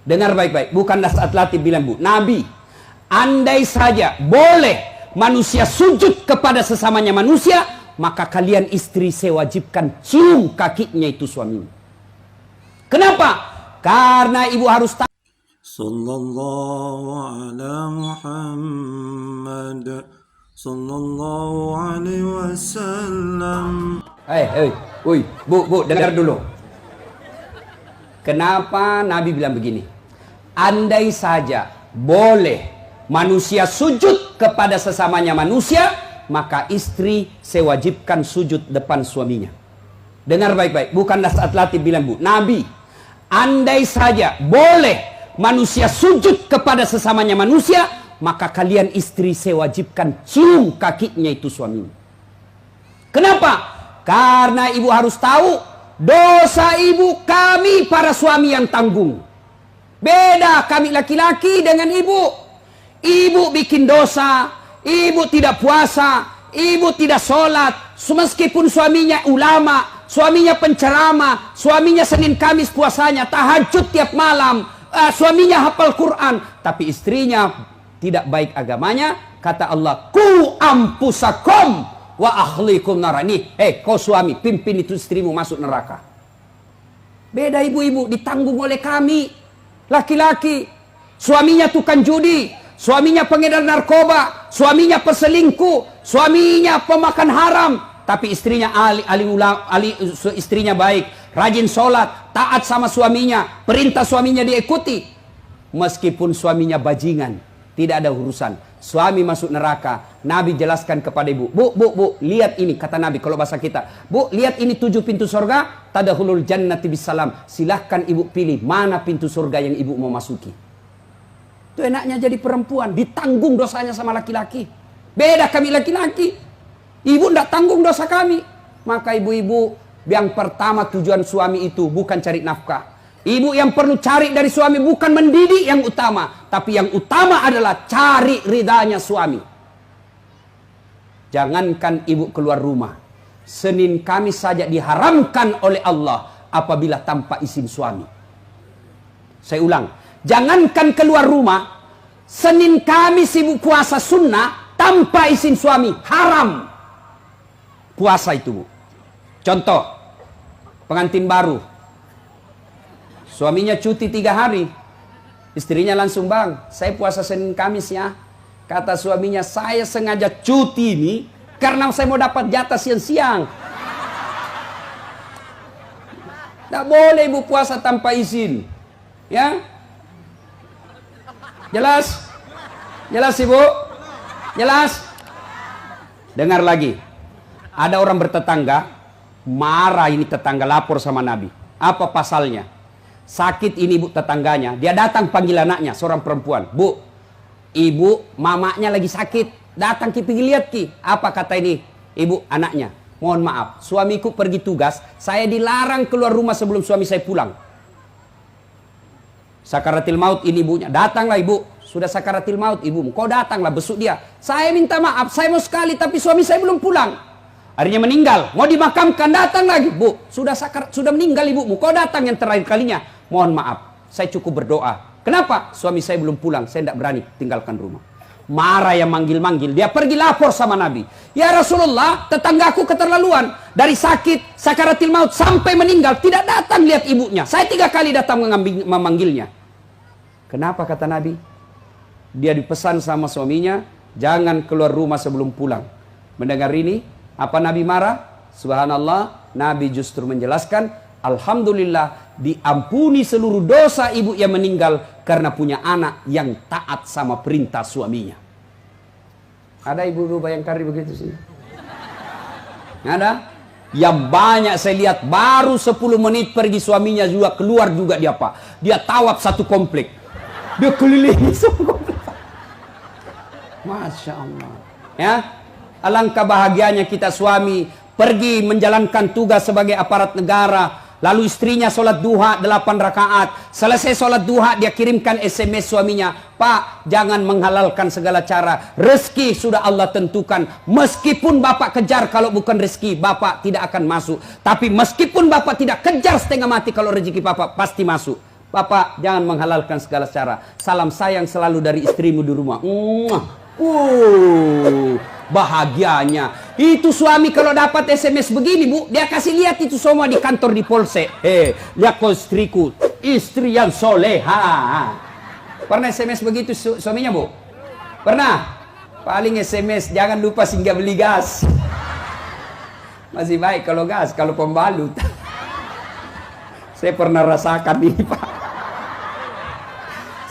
Dengar baik-baik, bukanlah saat latih bilang bu, Nabi, andai saja boleh manusia sujud kepada sesamanya manusia, maka kalian istri saya wajibkan cium kakinya itu suaminya. Kenapa? Karena ibu harus tahu. Sallallahu ala Muhammad Sallallahu alaihi wasallam. Bu, dengar dulu. Kenapa Nabi bilang begini? Andai saja boleh manusia sujud kepada sesamanya manusia, maka istri saya wajibkan sujud depan suaminya. Dengar baik-baik, bukanlah saat latih bilang bu, Nabi, andai saja boleh manusia sujud kepada sesamanya manusia, maka kalian istri saya wajibkan cium kakinya itu suaminya. Kenapa? Karena ibu harus tahu, dosa ibu kami para suami yang tanggung. Beda kami laki-laki dengan ibu. Ibu bikin dosa, ibu tidak puasa, ibu tidak sholat, meskipun suaminya ulama, suaminya penceramah, suaminya Senin Kamis puasanya, tahajud tiap malam, suaminya hafal Quran, tapi istrinya tidak baik agamanya. Kata Allah, ku ampusakum wa ahlikum narani. Kau suami, pimpin itu istrimu masuk neraka. Beda ibu-ibu, ditanggung oleh kami laki-laki. Suaminya tukang judi, suaminya pengedar narkoba, suaminya peselingkuh, suaminya pemakan haram, tapi istrinya istrinya baik, rajin sholat, taat sama suaminya, perintah suaminya diikuti. Meskipun suaminya bajingan, tidak ada urusan. Suami masuk neraka. Nabi jelaskan kepada ibu, bu, lihat ini, kata Nabi kalau bahasa kita, bu, lihat ini 7 pintu surga, tadkhulul jannati bisalam. Silahkan ibu pilih mana pintu surga yang ibu mau masuki. Itu enaknya jadi perempuan, ditanggung dosanya sama laki-laki. Beda kami laki-laki, ibu tidak tanggung dosa kami. Maka ibu-ibu, yang pertama tujuan suami itu bukan cari nafkah. Ibu yang perlu cari dari suami bukan mendidik yang utama, tapi yang utama adalah cari ridhanya suami. Jangankan ibu keluar rumah, Senin Kamis saja diharamkan oleh Allah apabila tanpa izin suami. Saya ulang, jangankan keluar rumah, Senin Kamis ibu puasa sunnah tanpa izin suami, haram puasa itu bu. Contoh, pengantin baru, suaminya cuti 3 hari, istrinya langsung, bang, saya puasa Senin Kamis ya. Kata suaminya, saya sengaja cuti ini karena saya mau dapat jatah siang-siang. Tidak boleh ibu puasa tanpa izin, ya. Jelas? Jelas ibu? Jelas? Dengar lagi. Ada orang bertetangga, marah ini tetangga, lapor sama Nabi. Apa pasalnya? Sakit ini ibu tetangganya, dia datang panggil anaknya, seorang perempuan. Bu, ibu mamanya lagi sakit, datang ki pergi lihat ki. Apa kata ini ibu anaknya? Mohon maaf, suamiku pergi tugas, saya dilarang keluar rumah sebelum suami saya pulang. Sakaratil maut ini ibunya, datanglah ibu, sudah sakaratil maut ibumu, kau datanglah besuk dia. Saya minta maaf, saya mau sekali tapi suami saya belum pulang. Akhirnya meninggal, mau dimakamkan, datang lagi. Bu, sudah meninggal ibumu, kau datang yang terakhir kalinya. Mohon maaf, saya cukup berdoa. Kenapa? Suami saya belum pulang, saya tidak berani tinggalkan rumah. Marah yang manggil-manggil, dia pergi lapor sama Nabi. Ya Rasulullah, tetanggaku keterlaluan. Dari sakit, sakaratil maut, sampai meninggal, tidak datang lihat ibunya. Saya 3 kali datang memanggilnya. Kenapa kata Nabi? Dia dipesan sama suaminya, jangan keluar rumah sebelum pulang. Mendengar ini, apa Nabi marah? Subhanallah, Nabi justru menjelaskan, alhamdulillah diampuni seluruh dosa ibu yang meninggal karena punya anak yang taat sama perintah suaminya. Ada ibu-ibu Bayangkari begitu sih? Ada? Yang banyak saya lihat baru 10 menit pergi suaminya juga keluar juga dia apa? Dia tawaf satu komplek. Dia kelilingi satu komplek. Masya Allah. Ya, alangkah bahagianya kita suami pergi menjalankan tugas sebagai aparat negara. Lalu istrinya sholat duha 8 rakaat. Selesai sholat duha dia kirimkan SMS suaminya. Pak, jangan menghalalkan segala cara. Rezeki sudah Allah tentukan. Meskipun bapak kejar kalau bukan rezeki, bapak tidak akan masuk. Tapi meskipun bapak tidak kejar setengah mati, kalau rezeki bapak pasti masuk. Bapak, jangan menghalalkan segala cara. Salam sayang selalu dari istrimu di rumah. Bahagianya. Itu suami kalau dapat SMS begini, Bu, dia kasih lihat itu semua di kantor di Polsek. Lihat kau istriku, istri yang soleha. Pernah SMS begitu suaminya, Bu? Pernah? Paling SMS, jangan lupa singgah beli gas. Masih baik kalau gas, kalau pembalut. Saya pernah rasakan ini, Pak.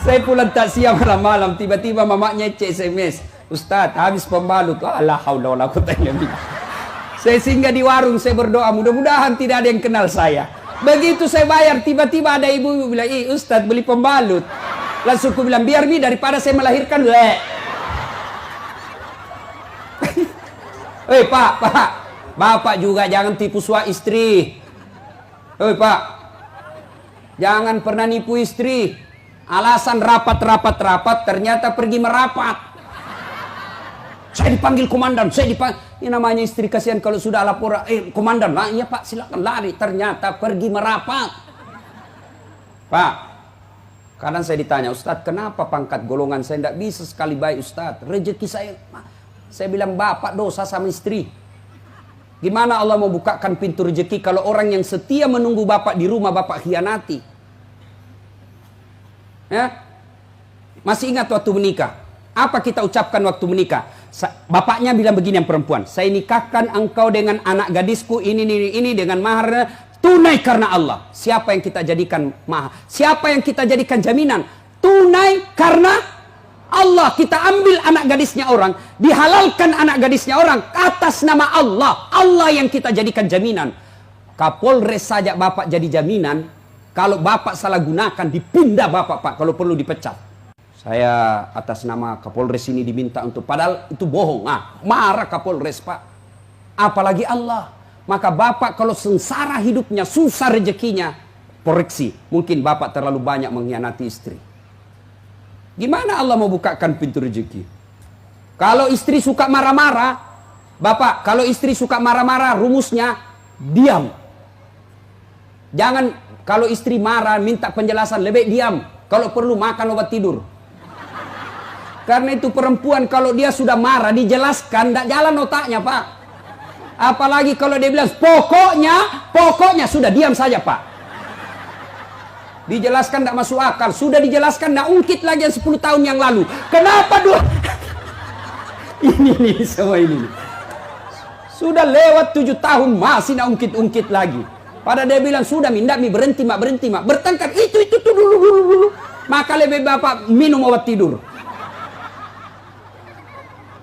Saya pulang tak siang malam-malam, tiba-tiba mamanya SMS. Ustadz, habis pembalut. La haula wala quwata illa billah. Saya singgah di warung, saya berdoa, mudah-mudahan tidak ada yang kenal saya. Begitu saya bayar, tiba-tiba ada ibu bilang, Ustadz beli pembalut. Langsung aku bilang, biar mi daripada saya melahirkan. Pak, Bapak juga jangan tipu suami istri. Pak, jangan pernah nipu istri. Alasan rapat, ternyata pergi merapat. Saya dipanggil komandan, ini namanya istri kasihan kalau sudah lapor, komandan, lah iya Pak, silakan lari. Ternyata pergi merapat. Pak, kadang saya ditanya, Ustadz kenapa pangkat golongan saya tidak bisa sekali baik Ustadz? Rezeki saya bilang Bapak dosa sama istri. Gimana Allah mau bukakan pintu rezeki kalau orang yang setia menunggu Bapak di rumah Bapak khianati? Ya? Masih ingat waktu menikah? Apa kita ucapkan waktu menikah? Bapaknya bilang begini yang perempuan, saya nikahkan engkau dengan anak gadisku ini dengan mahar tunai karena Allah. Siapa yang kita jadikan mahar? Siapa yang kita jadikan jaminan? Tunai karena Allah. Kita ambil anak gadisnya orang, dihalalkan anak gadisnya orang atas nama Allah. Allah yang kita jadikan jaminan. Kapolres saja Bapak jadi jaminan. Kalau Bapak salah gunakan, dipindah Bapak, Pak. Kalau perlu dipecat. Saya atas nama Kapolres ini diminta untuk, padahal itu bohong. Marah Kapolres, Pak. Apalagi Allah. Maka Bapak kalau sengsara hidupnya, susah rezekinya, koreksi. Mungkin Bapak terlalu banyak mengkhianati istri. Gimana Allah mau bukakan pintu rezeki? Kalau istri suka marah-marah, Bapak, kalau istri suka marah-marah, rumusnya diam. Jangan, kalau istri marah, minta penjelasan, lebih diam. Kalau perlu makan obat tidur. Karena itu perempuan kalau dia sudah marah, dijelaskan, tidak jalan otaknya, Pak. Apalagi kalau dia bilang, pokoknya, sudah diam saja, Pak. Dijelaskan tidak masuk akal. Sudah dijelaskan, tidak ungkit lagi yang 10 tahun yang lalu. Kenapa dua? ini semua ini. Sudah lewat 7 tahun, masih tidak ungkit-ungkit lagi. Pada dia bilang, sudah mindak mi berhenti mak. Bertengkar, itu dulu. Maka lebih Bapak minum obat tidur.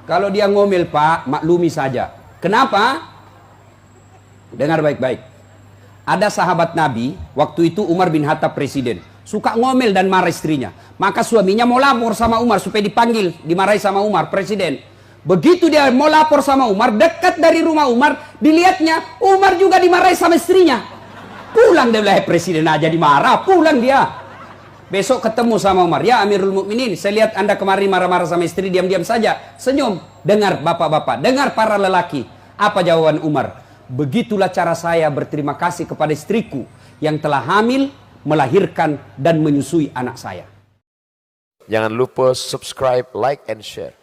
Kalau dia ngomel, Pak, maklumi saja. Kenapa? Dengar baik-baik. Ada sahabat Nabi, waktu itu Umar bin Khattab presiden. Suka ngomel dan marah istrinya. Maka suaminya mau lapor sama Umar supaya dipanggil, dimarahi sama Umar, presiden. Begitu dia mau lapor sama Umar, dekat dari rumah Umar, dilihatnya Umar juga dimarahi sama istrinya. Pulang dia bilang, presiden aja dimarah, pulang dia. Besok ketemu sama Umar, ya Amirul Mukminin, saya lihat Anda kemarin marah-marah sama istri, diam-diam saja, senyum. Dengar bapak-bapak, dengar para lelaki. Apa jawaban Umar? Begitulah cara saya berterima kasih kepada istriku yang telah hamil, melahirkan dan menyusui anak saya. Jangan lupa subscribe, like, and share.